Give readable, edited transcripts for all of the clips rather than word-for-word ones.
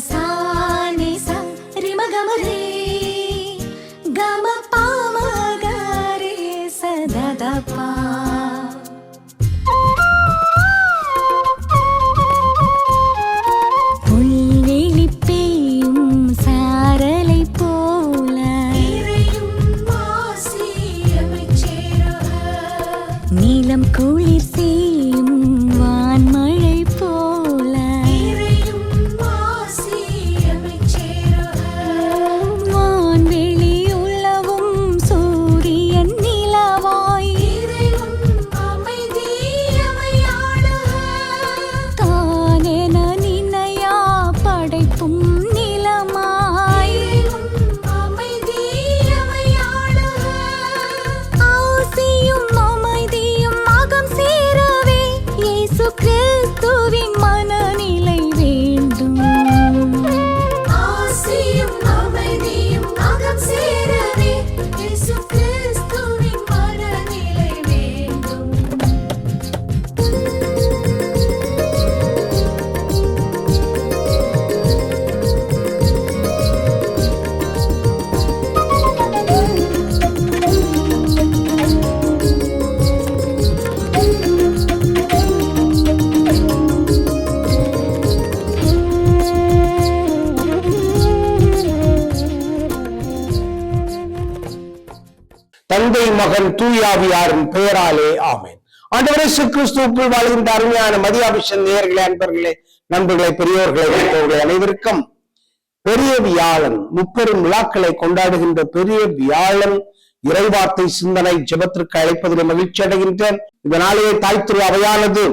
sa ni sa ri ma ga ma re ga ma pa ma ga re sa da da pa. புல்வெளி பெய்யும் சாரலை போல நீலம் குளிர் செய்யும் வான்மழை போல வான்வெளி உலவும் சூரியன் நிலவாய் தானென நினையா படைப்பும் நிலமாய் ஆசியும் அமைதியும் அகம் சேரவே இயேசு கிறிஸ்துவின் மனநிலை வேண்டும். ஆசியும் அமைதியும் அகம் சேரவே இயேசு கிறிஸ்துவின் மனநிலை வேண்டும். தந்தை மகன் தூயாவியாரின் பெயராலே ஆமென். ஆண்டவரே இயேசு கிறிஸ்துவுக்குள் வாழ்கின்ற அருமையான மதியாபிஷன் நேயர்களே, அன்பர்களே, நண்பர்களே, பெரியோர்களே, பெற்றோர்களே அனைவருக்கும் பெரிய வியாழன் முப்பெரும் விழாக்களை கொண்டாடுகின்ற பெரிய வியாழன் இறைவார்த்தை சிந்தனை ஜெபத்திற்கு அழைப்பதில் மகிழ்ச்சி அடைகின்றேன். இந்த நாளையே தாய் திரு அவையானது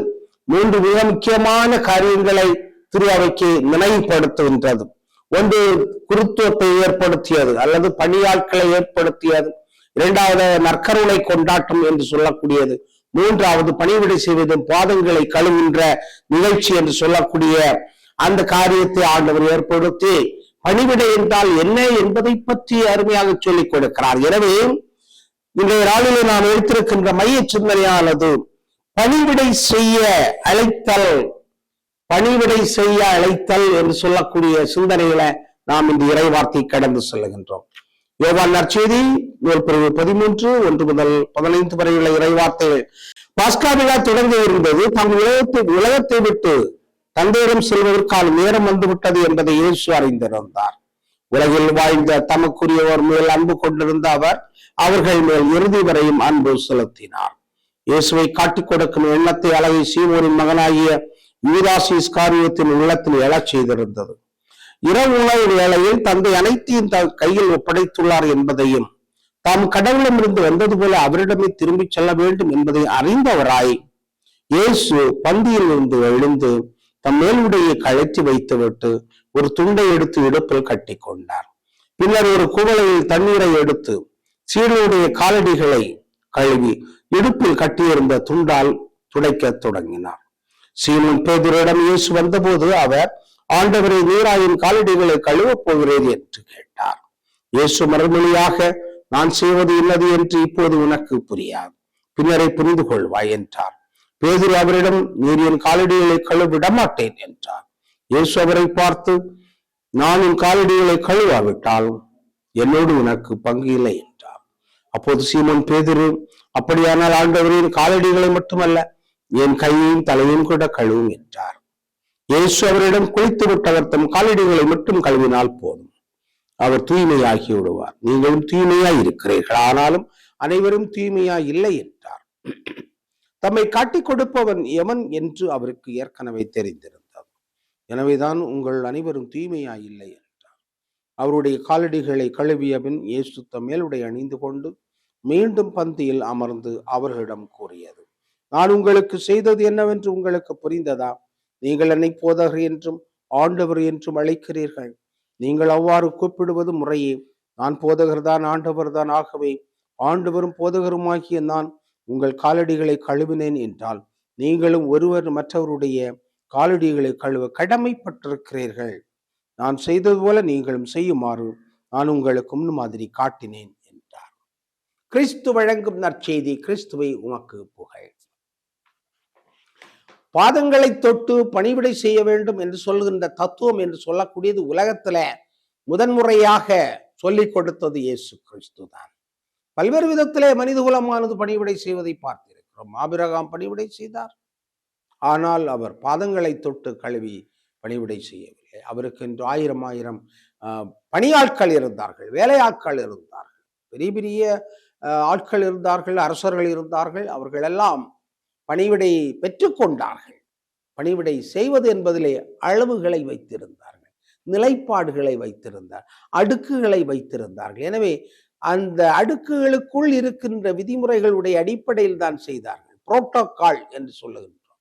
3 மிக முக்கியமான காரியங்களை திரு அவைக்கு நினைவுபடுத்துகின்றது. ஒன்று, குருத்துவத்தை ஏற்படுத்தியது அல்லது பணியாட்களை ஏற்படுத்தியது. 2வது, நற்கருணை கொண்டாட்டம் என்று சொல்லக்கூடியது. 3வது, பணிவிடை செய்வதும் பாதங்களை கழுவுகின்ற நிகழ்ச்சி என்று சொல்லக்கூடிய அந்த காரியத்தை ஆண்டவர் ஏற்படுத்தி பணிவிடை என்றால் என்ன என்பதை பற்றி அருமையாக சொல்லிக் கொடுக்கிறார். எனவே இன்றைய நாளிலே நாம் எடுத்திருக்கின்ற மைய சிந்தனையானது பணிவிடை செய்ய அழைத்தல், பணிவிடை செய்ய அழைத்தல் என்று சொல்லக்கூடிய சிந்தனைகளை நாம் இந்த இறைவார்த்தை கடந்து செல்லுகின்றோம். யோவான் நற்செய்தி 13:1 முதல் 15 வரையுள்ள இறைவார்த்தைகள். பாஸ்கா விழா தொடங்க இருந்தது. தங்கள் உலகத்தை விட்டு தந்தையிடம் செல்வதற்கான நேரம் வந்துவிட்டது என்பதை இயேசு அறிந்திருந்தார். உலகில் வாழ்ந்த தமக்குரியவர் மேல் அன்பு கொண்டிருந்த அவர் அவர்கள் மேல் இறுதி வரையும் அன்பு செலுத்தினார். இயேசுவை காட்டிக் கொடுக்கும் எண்ணத்தை அழகை சீமோனின் மகனாகிய யூதாஸ் இஸ்காரியோத்தின் உள்ளத்தில் எழச் செய்திருந்தது. இரவு உணவு வேளையில் தந்தை அனைத்தையும் கையில் ஒப்படைத்துள்ளார் என்பதையும் தாம் கடவுளிடமிருந்து வந்தது போல அவரிடமே திரும்பிச் செல்ல வேண்டும் என்பதை அறிந்தவராய் இயேசு பந்தியில் இருந்து எழுந்து தம் மேலுடையை கழற்றி வைத்துவிட்டு ஒரு துண்டை எடுத்து இடுப்பில் கட்டி கொண்டார். பின்னர் ஒரு குவளையில் தண்ணீரை எடுத்து சீடனுடைய காலடிகளை கழுவி இடுப்பில் கட்டியிருந்த துண்டால் துடைக்க தொடங்கினார். சீமோன் பேதுருவிடம் இயேசு வந்தபோது அவர், ஆண்டவரை, நீராயின் காலடிகளை கழுவப் போகிறேன் என்று கேட்டார். இயேசு மறுமொழியாக, நான் செய்வது இன்னது என்று இப்போது உனக்கு புரியாது, பின்னரை புரிந்து கொள்வாய் என்றார். பேதுரு அவரிடம், நீர் என் காலடிகளை கழுவிட மாட்டேன் என்றார். இயேசு அவரை பார்த்து, நான் என் காலடிகளை கழுவாவிட்டால் என்னோடு உனக்கு பங்கு இல்லை என்றார். அப்போது சீமோன் பேதுரு, அப்படியானால் ஆண்டவரின் காலடிகளை மட்டுமல்ல என் கையையும் தலையையும் கூட கழுவும் என்றார். இயேசு அவரிடம், குளித்து விட்டவர் தம் காலடிகளை மட்டும் கழுவினால் போதும், அவர் தூய்மையாகி விடுவார். நீங்களும் தூய்மையாய் இருக்கிறீர்கள், ஆனாலும் அனைவரும் தூய்மையாய் இல்லை என்றார். தம்மை காட்டிக் கொடுப்பவன் எவன் என்று அவருக்கு ஏற்கனவே தெரிந்திருந்தது. எனவேதான் உங்கள் அனைவரும் தூய்மையாய் இல்லை என்றார். அவருடைய காலடிகளை கழுவிய பின் இயேசு தம் மேலுடை அணிந்து கொண்டு மீண்டும் பந்தியில் அமர்ந்து அவர்களிடம் கூறியது, நான் உங்களுக்கு செய்தது என்னவென்று உங்களுக்கு புரிந்ததா? நீங்கள் என்னை போதகர் என்றும் ஆண்டவர் என்றும் அழைக்கிறீர்கள். நீங்கள் அவ்வாறு கூப்பிடுவது முறையே. நான் போதகர்தான், ஆண்டவர் தான். ஆகவே ஆண்டவரும் போதகருமாகிய நான் உங்கள் காலடிகளை கழுவினேன் என்றால் நீங்களும் ஒருவர் மற்றவருடைய காலடிகளை கழுவ கடமைப்பட்டிருக்கிறீர்கள். நான் செய்தது போல நீங்களும் செய்யுமாறு நான் உங்களுக்கு முன்மாதிரி காட்டினேன் என்றார். கிறிஸ்து வழங்கும் நற்செய்தி. கிறிஸ்துவை உமக்கு புகழ். பாதங்களை தொட்டு பணிவிடை செய்ய வேண்டும் என்று சொல்கின்ற தத்துவம் என்று சொல்லக்கூடியது உலகத்துல முதன்முறையாக சொல்லிக் கொடுத்தது இயேசு கிறிஸ்து தான். பல்வேறு விதத்திலே மனித குலமானது பணிவிடை செய்வதை பார்த்திருக்கிறோம். ஆபிரகாம் பணிவிடை செய்தார், ஆனால் அவர் பாதங்களை தொட்டு கழுவி பணிவிடை செய்யவில்லை. அவருக்கு என்று ஆயிரம் பணியாட்கள் இருந்தார்கள், வேலையாட்கள் இருந்தார்கள், பெரிய பெரிய ஆட்கள் இருந்தார்கள், அரசர்கள் இருந்தார்கள். அவர்கள் எல்லாம் பணிவிடை பெற்றுக்கொண்டார்கள். பணிவிடை செய்வது என்பதிலே அளவுகளை வைத்திருந்தார்கள், நிலைப்பாடுகளை வைத்திருந்தார், அடுக்குகளை வைத்திருந்தார்கள். எனவே அந்த அடுக்குகளுக்குள் இருக்கின்ற விதிமுறைகளுடைய அடிப்படையில் தான் செய்தார்கள். புரோட்டோகால் என்று சொல்லுகின்றோம்.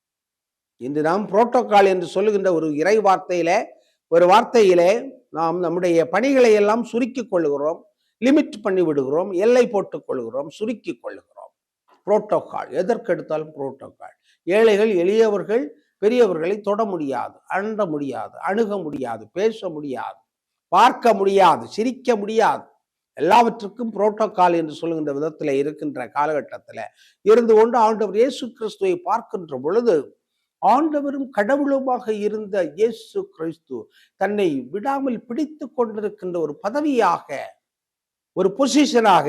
இன்று நாம் புரோட்டோகால் என்று சொல்லுகின்ற ஒரு இறை வார்த்தையிலே நாம் நம்முடைய பணிகளை எல்லாம் சுருக்கிக் கொள்ளுகிறோம், லிமிட் பண்ணி விடுகிறோம், எல்லை போட்டுக் கொள்கிறோம், சுருக்கிக் கொள்ளுகிறோம். புரோட்டோகால், எதற்கெடுத்தாலும் புரோட்டோகால். ஏழைகள் எளியவர்கள் பெரியவர்களை தொட முடியாது, அண்ட முடியாது, அணுக முடியாது, பேச முடியாது, பார்க்க முடியாது, சிரிக்க முடியாது. எல்லாவற்றுக்கும் புரோட்டோகால் என்று சொல்லுகின்ற விதத்தில் இருக்கின்ற காலகட்டத்தில் இருந்து கொண்டு ஆண்டவர் இயேசு கிறிஸ்துவை பார்க்கின்ற பொழுது, ஆண்டவரும் கடவுளுமாக இருந்த இயேசு கிறிஸ்து தன்னை விடாமல் பிடித்து கொண்டிருக்கின்ற ஒரு பதவியாக, ஒரு பொசிஷனாக,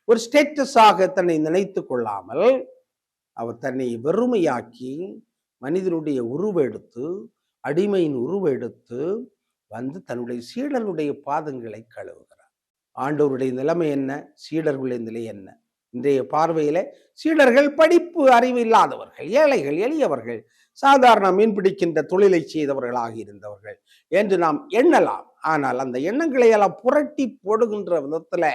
ஒரு ஸ்டேட்டஸாக தன்னை நினைத்து கொள்ளாமல் அவர் தன்னை வெறுமையாக்கி மனிதனுடைய உருவெடுத்து, அடிமையின் உருவெடுத்து வந்து தன்னுடைய சீடனுடைய பாதங்களை கழுவுகிறார். ஆண்டவருடைய நிலைமை என்ன, சீடர்களுடைய நிலை என்ன? இன்றைய பார்வையில சீடர்கள் படிப்பு அறிவு இல்லாதவர்கள், ஏழைகள், எளியவர்கள், சாதாரண மீன் பிடிக்கின்ற தொழிலை செய்தவர்களாக இருந்தவர்கள் என்று நாம் எண்ணலாம். ஆனால் அந்த எண்ணங்களை எல்லாம் புரட்டி போடுகின்ற விதத்துல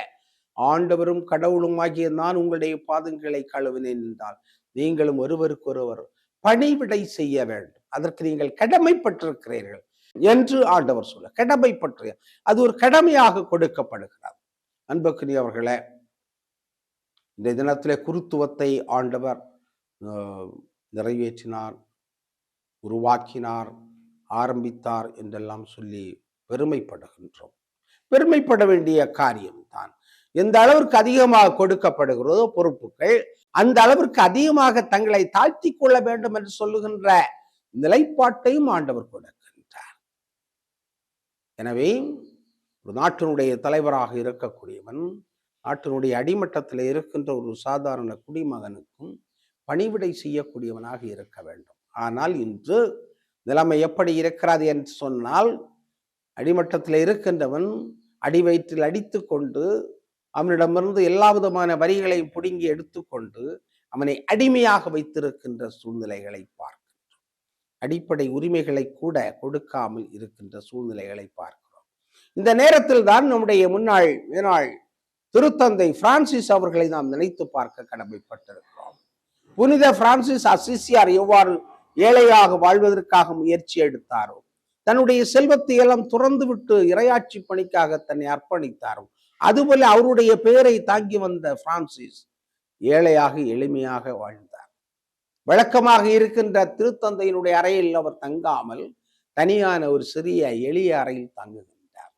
ஆண்டவரும் கடவுளும் ஆகிய நான் உங்களுடைய பாதங்களை கழுவினேன் என்றால் நீங்களும் ஒருவருக்கொருவர் பணிவிடை செய்ய வேண்டும், அதற்கு நீங்கள் கடமைப்பட்டிருக்கிறீர்கள் என்று ஆண்டவர் சொல்ல. கடமைப்பற்று, அது ஒரு கடமையாக கொடுக்கப்படுகிறது. அன்புக்குரியவர்களே, இந்த தினத்திலே குருத்துவத்தை ஆண்டவர் நிறைவேற்றினார், உருவாக்கினார், ஆரம்பித்தார் என்றெல்லாம் சொல்லி பெருமைப்படுகின்றோம். பெருமைப்பட வேண்டிய காரியம்தான். எந்த அளவிற்கு அதிகமாக கொடுக்கப்படுகிறதோ பொறுப்புகள், அந்த அளவிற்கு அதிகமாக தங்களை தாழ்த்தி கொள்ள வேண்டும் என்று சொல்லுகின்ற நிலைப்பாட்டையும் ஆண்டவர் கொடுக்கின்றார். எனவே ஒரு நாட்டினுடைய தலைவராக இருக்கக்கூடியவன் நாட்டினுடைய அடிமட்டத்தில் இருக்கின்ற ஒரு சாதாரண குடிமகனுக்கும் பணிவிடை செய்யக்கூடியவனாக இருக்க வேண்டும். ஆனால் இன்று நிலைமை எப்படி இருக்கிறது என்று சொன்னால், அடிமட்டத்தில் இருக்கின்றவன் அடி வயிற்றில் அடித்து கொண்டு அவனிடமிருந்து எல்லா விதமான வரிகளை பிடுங்கி எடுத்துக்கொண்டு அவனை அடிமையாக வைத்திருக்கின்ற சூழ்நிலைகளை பார்க்கின்றோம். அடிப்படை உரிமைகளை கூட கொடுக்காமல் இருக்கின்ற சூழ்நிலைகளை பார்க்கிறோம். இந்த நேரத்தில் தான் நம்முடைய மேனாள் திருத்தந்தை பிரான்சிஸ் அவர்களை நாம் நினைத்து பார்க்க கடமைப்பட்டிருக்கிறோம். புனித பிரான்சிஸ் அசிசியார் எவ்வாறு ஏழையாக வாழ்வதற்காக முயற்சி எடுத்தாரோ, தன்னுடைய செல்வத்தை எல்லாம் துறந்து விட்டு இறையாட்சி பணிக்காக தன்னை அர்ப்பணித்தாரோ, அதுபோல அவருடைய பெயரை தாங்கி வந்த பிரான்சிஸ் ஏழையாக எளிமையாக வாழ்ந்தார். வழக்கமாக இருக்கின்ற திருத்தந்தையினுடைய அறையில் அவர் தங்காமல் தனியான ஒரு சிறிய எளிய அறையில் தங்குகின்றார்.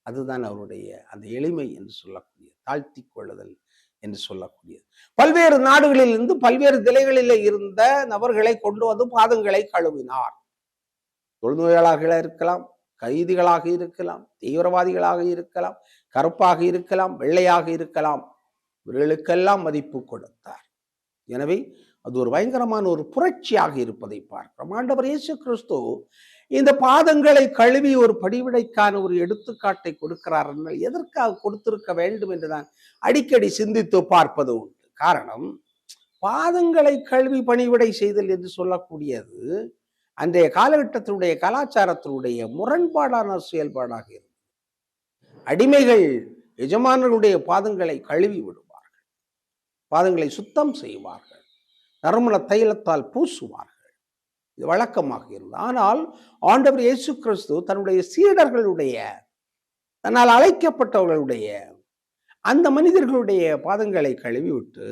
அதுதான் அவருடைய அந்த எளிமை என்று சொல்லக்கூடிய, தாழ்த்தி கொள்ளுதல் என்று சொல்லக்கூடியது. பல்வேறு நாடுகளில் இருந்து பல்வேறு நிலைகளில் இருந்த நபர்களை கொண்டு வந்து பாதங்களை கழுவினார். தொழுநோயாளர்களாக இருக்கலாம், கைதிகளாக இருக்கலாம், தீவிரவாதிகளாக இருக்கலாம், கருப்பாக இருக்கலாம், வெள்ளையாக இருக்கலாம், இவர்களுக்கெல்லாம் மதிப்பு கொடுத்தார். எனவே அது ஒரு பயங்கரமான ஒரு புரட்சியாக இருப்பதை பார்க்கிறோம். ஆண்டவர் இயேசு கிறிஸ்து இந்த பாதங்களை கழுவி ஒரு பணிவிடைக்கான ஒரு எடுத்துக்காட்டை கொடுக்கிறார். எதற்காக கொடுத்திருக்க வேண்டும் என்று நான் அடிக்கடி சிந்தித்து பார்ப்பது உண்டு. காரணம், பாதங்களை கழுவி பணிவிடை செய்தல் என்று சொல்லக்கூடியது அன்றைய காலகட்டத்தினுடைய கலாச்சாரத்தினுடைய முரண்பாடான செயல்பாடாக இருந்தது. அடிமைகள் எஜமானர்களுடைய பாதங்களை கழுவி விடுவார்கள், பாதங்களை சுத்தம் செய்வார்கள், நறுமண தைலத்தால் பூசுவார்கள். இது வழக்கமாக இருந்தது. ஆனால் ஆண்டவர் இயேசு கிறிஸ்து தன்னுடைய சீடர்களுடைய, தன்னால் அழைக்கப்பட்டவர்களுடைய அந்த மனிதர்களுடைய பாதங்களை கழுவிவிட்டு,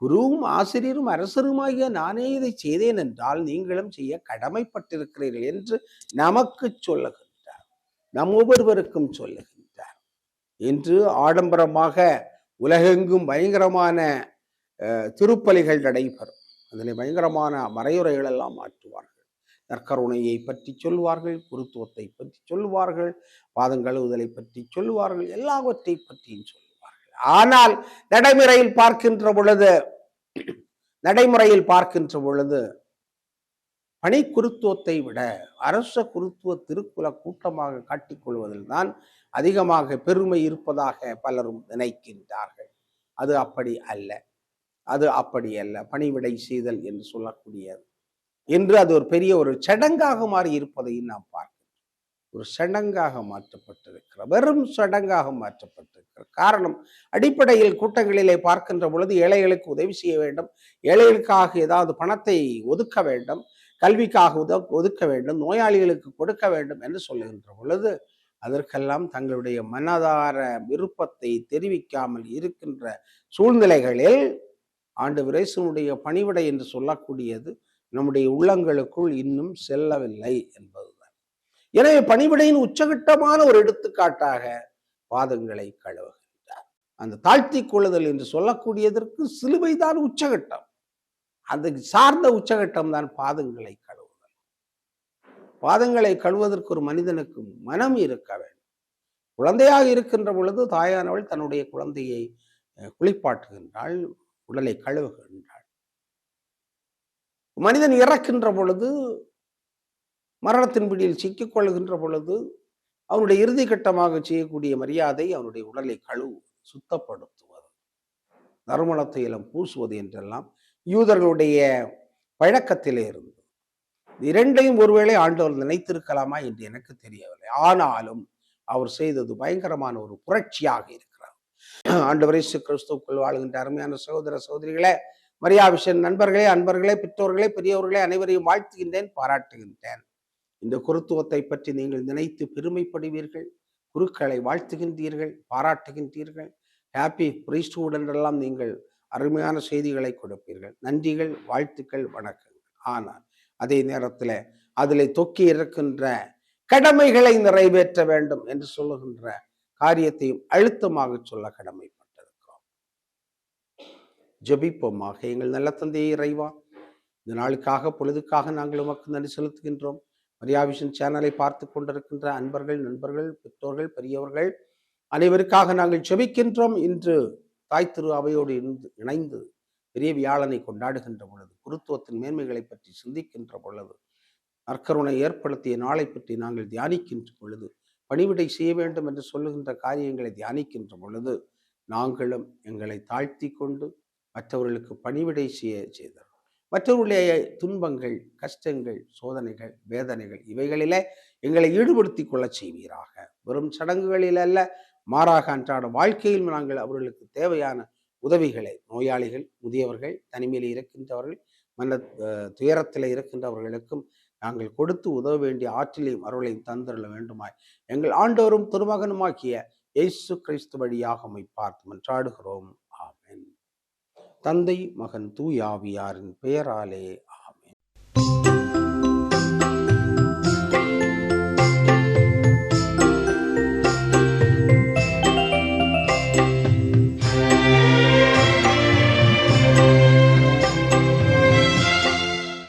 குருவும் ஆசிரியரும் அரசருமாகிய நானே இதை செய்தேன் என்றால் நீங்களும் செய்ய கடமைப்பட்டிருக்கிறீர்கள் என்று நமக்கு சொல்லுகின்றார், நம் ஒவ்வொருவருக்கும் சொல்லுகின்றார். என்று ஆடம்பரமாக உலகெங்கும் பயங்கரமான திருப்பலிகள் நடைபெறும். அதில் பயங்கரமான மறையுரைகள் எல்லாம் ஆற்றுவார்கள். நற்கருணையை பற்றி சொல்லுவார்கள், குருத்துவத்தை பற்றி சொல்லுவார்கள், பாதம் கழுவுதலை பற்றி சொல்லுவார்கள், எல்லாவற்றை பற்றியும் சொல்லுவார்கள். ஆனால் நடைமுறையில் பார்க்கின்ற பொழுது பணி குருத்துவத்தை விட அரச குருத்துவ திருக்குல கூட்டமாக காட்டிக்கொள்வதில் தான் அதிகமாக பெருமை இருப்பதாக பலரும் நினைக்கின்றார்கள். அது அப்படி அல்ல. பணிவிடை செய்தல் என்று சொல்லக்கூடியது என்று அது ஒரு பெரிய ஒரு சடங்காக மாறி இருப்பதையும் நாம் பார்க்கிறோம். ஒரு சடங்காக மாற்றப்பட்டிருக்கிற, வெறும் சடங்காக மாற்றப்பட்டிருக்கிற காரணம், அடிப்படையில் கூட்டங்களிலே பார்க்கின்ற பொழுது ஏழைகளுக்கு உதவி செய்ய வேண்டும், ஏழைகளுக்காக ஏதாவது பணத்தை ஒதுக்க வேண்டும், கல்விக்காக ஒதுக்க வேண்டும், நோயாளிகளுக்கு கொடுக்க வேண்டும் என்று சொல்லுகின்ற பொழுது அதற்கெல்லாம் தங்களுடைய மனதார விருப்பத்தை தெரிவிக்காமல் இருக்கின்ற சூழ்நிலைகளில் ஆண்டவர் இயேசுவுடைய பணிவிடை என்று சொல்லக்கூடியது நம்முடைய உள்ளங்களுக்குள் இன்னும் செல்லவில்லை என்பதுதான். எனவே பணிவிடையின் உச்சகட்டமான ஒரு எடுத்துக்காட்டாக பாதங்களை கழுவுகின்றார். அந்த தாழ்த்தி கொள்ளுதல் என்று சொல்லக்கூடியதற்கு சிலுவைதான் உச்சகட்டம். அது சார்ந்த உச்சகட்டம் தான் பாதங்களை கழுவுதல். பாதங்களை கழுவதற்கு ஒரு மனிதனுக்கு மனம் இருக்க வேண்டும். குழந்தையாக இருக்கின்ற பொழுது தாயானவள் தன்னுடைய குழந்தையை குளிப்பாட்டுகின்றாள், உடலை கழுவுகின்றாள். மனிதன் இறக்கின்ற பொழுது, மரணத்தின் பிடியில் சிக்கிக் கொள்கின்ற பொழுது அவனுடைய இறுதி கட்டமாக செய்யக்கூடிய மரியாதை அவனுடைய உடலை சுத்தப்படுத்துவது, நறுமண தைலம் பூசுவது என்றெல்லாம் யூதர்களுடைய பழக்கத்திலே இருந்தது. இரண்டையும் ஒருவேளை ஆண்டவர் நினைத்திருக்கலாமா என்று எனக்கு தெரியவில்லை. ஆனாலும் அவர் செய்தது பயங்கரமான ஒரு புரட்சியாக இருக்கிறார். ஆண்டவர் இயேசு கிறிஸ்துவுக்குள் வாழ்கின்ற அருமையான சகோதர சகோதரிகளே, மரியாவிஷன் நண்பர்களே, அன்பர்களே, பெற்றோர்களே, பெரியவர்களே, அனைவரையும் வாழ்த்துகின்றேன், பாராட்டுகின்றேன். இந்த குருத்துவத்தை பற்றி நீங்கள் நினைத்து பெருமைப்படுவீர்கள், குருக்களை வாழ்த்துகின்றீர்கள், பாராட்டுகின்றீர்கள். ஹாப்பி பிரீஸ்ட்ஹுட் என்றெல்லாம் நீங்கள் அருமையான செய்திகளை கொடுப்பீர்கள். நன்றிகள், வாழ்த்துக்கள், வணக்கங்கள். ஆனால் அதே நேரத்தில் அதில் தொக்கி இருக்கின்ற கடமைகளை நிறைவேற்ற வேண்டும் என்று சொல்லுகின்ற காரியத்தையும் அழுத்தமாக சொல்ல கடமைப்பட்டிருக்கிறோம். ஜெபிப்போமாக. எங்கள் நல்ல தந்தையே இறைவா, இந்த நாளுக்காக பொழுதுக்காக நாங்கள் உமக்கு நன்றி செலுத்துகின்றோம். மரியாவிஷன் சேனலை பார்த்து கொண்டிருக்கின்ற அன்பர்கள், நண்பர்கள், பெற்றோர்கள், பெரியவர்கள் அனைவருக்காக நாங்கள் ஜெபிக்கின்றோம். இன்று தாய் திரு அவையோடு இணைந்து பெரிய வியாழனை கொண்டாடுகின்ற பொழுது, குருத்துவத்தின் மேன்மைகளை பற்றி சிந்திக்கின்ற பொழுது, நற்கருணை ஏற்படுத்திய நாளை பற்றி நாங்கள் தியானிக்கின்ற பொழுது, பணிவிடை செய்ய வேண்டும் என்று சொல்லுகின்ற காரியங்களை தியானிக்கின்ற பொழுது, நாங்களும் எங்களை தாழ்த்தி கொண்டு மற்றவர்களுக்கு பணிவிடை செய்தார். மற்றவர்களுடைய துன்பங்கள், கஷ்டங்கள், சோதனைகள், வேதனைகள் இவைகளிலே எங்களை ஈடுபடுத்திக் கொள்ள செய்வீராக. வெறும் சடங்குகளில் அல்ல, மாறாக அன்றாட வாழ்க்கையில் நாங்கள் அவர்களுக்கு தேவையான உதவிகளை, நோயாளிகள், முதியவர்கள், தனிமையில் இருக்கின்றவர்கள், மன துயரத்தில் இருக்கின்றவர்களுக்கும் நாங்கள் கொடுத்து உதவ வேண்டிய ஆற்றலையும் அருளையும் தந்திரல வேண்டுமாய் எங்கள் ஆண்டவரும் திருமகனுமாக்கிய இயேசு கிறிஸ்து வழியாக உம்மை பார்த்து மன்றாடுகிறோம். ஆமென். தந்தை, மகன், தூய ஆவியாரின் பெயராலே